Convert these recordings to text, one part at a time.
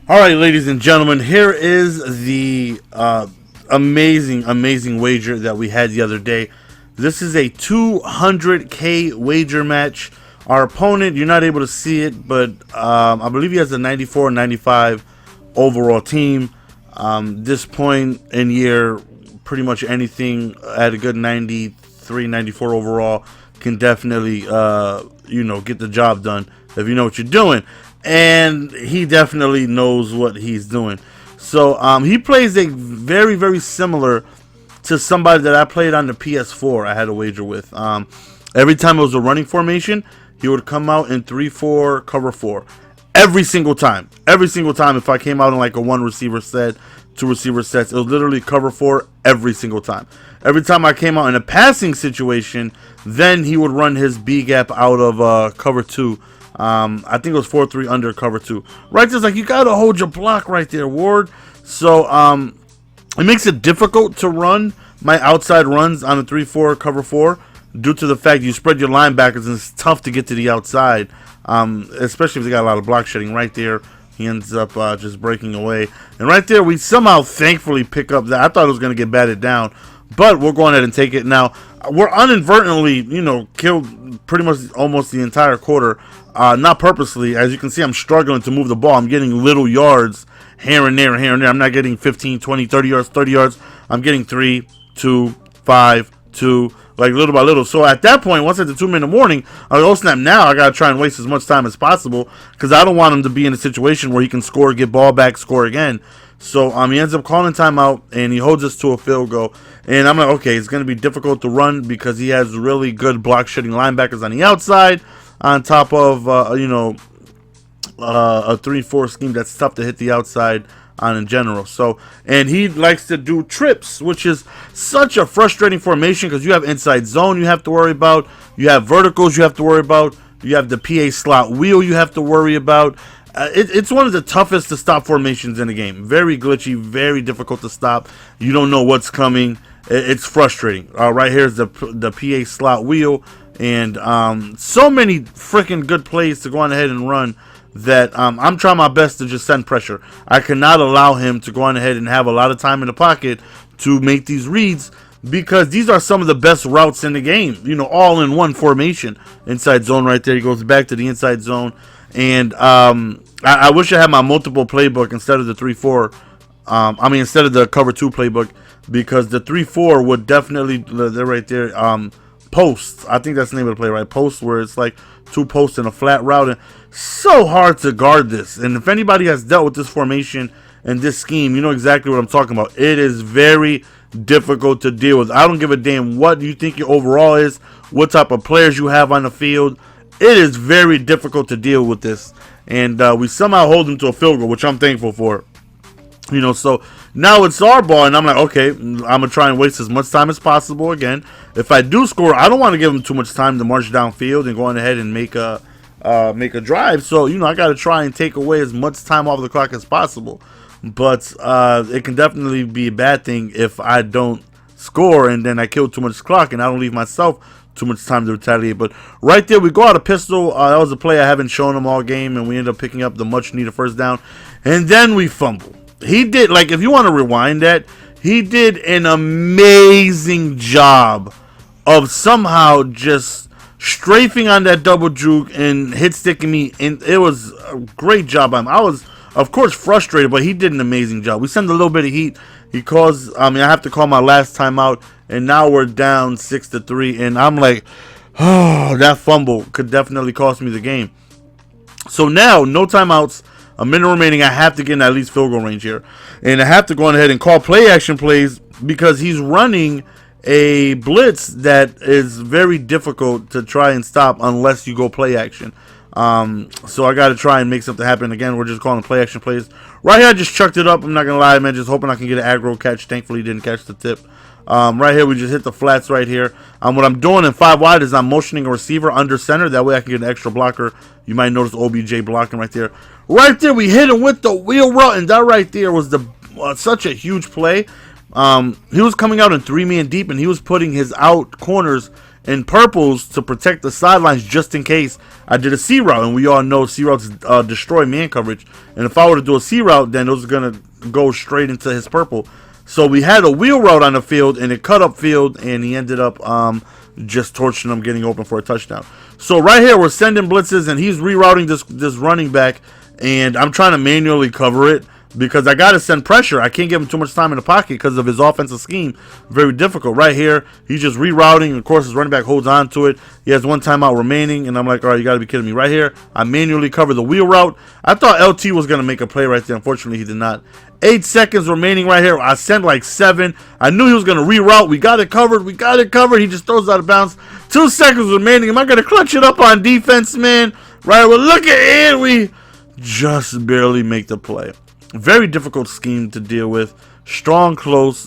All right, ladies and gentlemen, here is the amazing wager that we had the other day. This is a 200K wager match. Our opponent, you're not able to see it, but I believe he has a 94 95 overall team. This point in year, pretty much anything at a good 93, 94 overall can definitely, get the job done if you know what you're doing. And he definitely knows what he's doing. So he plays a very similar to somebody that I played on the PS4. I had a wager with. Every time it was a running formation, he would come out in 3-4 cover 4. Every single time. If I came out in like a one receiver set, two receiver sets, it was literally cover 4 every single time. Every time I came out in a passing situation, then he would run his B gap out of cover 2. I think it was 4-3 under cover 2. Right there's like, you gotta hold your block right there, Ward. So it makes it difficult to run my outside runs on a 3-4 cover 4 due to the fact you spread your linebackers and it's tough to get to the outside, especially if they got a lot of block shedding. Right there, he ends up just breaking away. And right there, we somehow thankfully pick up that. I thought it was going to get batted down, but we're going ahead and take it. Now, we're inadvertently, killed pretty much almost the entire quarter. Not purposely. As you can see, I'm struggling to move the ball. I'm getting little yards here and there. I'm not getting 15, 20, 30 yards. I'm getting 3, 2, 5, 2, like little by little. So at that point, once at the 2-minute warning, I was like, oh snap, now I got to try and waste as much time as possible because I don't want him to be in a situation where he can score, get ball back, score again. So he ends up calling timeout and he holds us to a field goal. And I'm like, okay, it's going to be difficult to run because he has really good block shedding linebackers on the outside, on top of a 3-4 scheme that's tough to hit the outside on in general. So, and he likes to do trips, which is such a frustrating formation because you have inside zone you have to worry about, you have verticals you have to worry about, you have the PA slot wheel you have to worry about. It's one of the toughest to stop formations in the game. Very glitchy, very difficult to stop. You don't know what's coming. It's frustrating. Right here's the PA slot wheel. And so many freaking good plays to go on ahead and run that I'm trying my best to just send pressure. I cannot allow him to go on ahead and have a lot of time in the pocket to make these reads because these are some of the best routes in the game. All in one formation. Inside zone right there. He goes back to the inside zone. And I wish I had my multiple playbook instead of the 3-4. Instead of the cover 2 playbook because the 3-4 would definitely, they're right there, posts. I think that's the name of the play, right? Posts, where it's like 2 posts in a flat route. And so hard to guard this. And if anybody has dealt with this formation and this scheme, you know exactly what I'm talking about. It is very difficult to deal with. I don't give a damn what you think your overall is, what type of players you have on the field. It is very difficult to deal with this. And we somehow hold him to a field goal, which I'm thankful for. So now it's our ball, and I'm like, okay, I'm going to try and waste as much time as possible again. If I do score, I don't want to give him too much time to march downfield and go on ahead and make a drive. So, I got to try and take away as much time off the clock as possible. But it can definitely be a bad thing if I don't score and then I kill too much clock and I don't leave myself too much time to retaliate. But right there, we go out a pistol. That was a play I haven't shown him all game, and we end up picking up the much needed first down. And then we fumble. He did, like, if you want to rewind that, he did an amazing job of somehow just strafing on that double juke and hit sticking me. And it was a great job by him. I was, of course, frustrated, but he did an amazing job. We sent a little bit of heat. He calls, I have to call my last timeout, and now we're down 6-3. And I'm like, oh, that fumble could definitely cost me the game. So now, no timeouts. A minute remaining. I have to get in at least field goal range here. And I have to go on ahead and call play action plays because he's running a blitz that is very difficult to try and stop unless you go play action. So I got to try and make something happen. Again, we're just calling play action plays. Right here, I just chucked it up. I'm not going to lie, man. Just hoping I can get an aggro catch. Thankfully, didn't catch the tip. Right here, we just hit the flats right here. What I'm doing in 5 wide is I'm motioning a receiver under center. That way I can get an extra blocker. You might notice OBJ blocking right there. Right there, we hit him with the wheel route, and that right there was such a huge play. He was coming out in 3-man deep, and he was putting his out corners in purples to protect the sidelines just in case I did a C route. And we all know C routes destroy man coverage. And if I were to do a C route, then those are going to go straight into his purple. So we had a wheel route on the field, and it cut up field, and he ended up just torching him, getting open for a touchdown. So right here, we're sending blitzes, and he's rerouting this running back, and I'm trying to manually cover it because I got to send pressure. I can't give him too much time in the pocket because of his offensive scheme. Very difficult. Right here, he's just rerouting. Of course, his running back holds on to it. He has one timeout remaining, and I'm like, all right, you got to be kidding me. Right here, I manually cover the wheel route. I thought LT was going to make a play right there. Unfortunately, he did not. 8 seconds remaining right here. I sent like 7. I knew he was going to reroute. We got it covered. We got it covered. He just throws out of bounds. 2 seconds remaining. Am I going to clutch it up on defense, man? Right, well, look at it. We just barely make the play. Very difficult scheme to deal with. Strong close.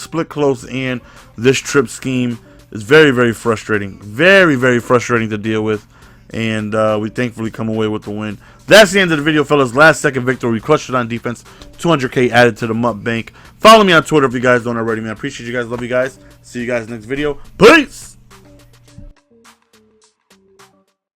Split close, and this trip scheme is very, very frustrating. Very, very frustrating to deal with. And we thankfully come away with the win. That's the end of the video, fellas. Last second victory. We clutched it on defense. 200K added to the MUP bank. Follow me on Twitter if you guys don't already, man. I appreciate you guys. Love you guys. See you guys next video. Peace.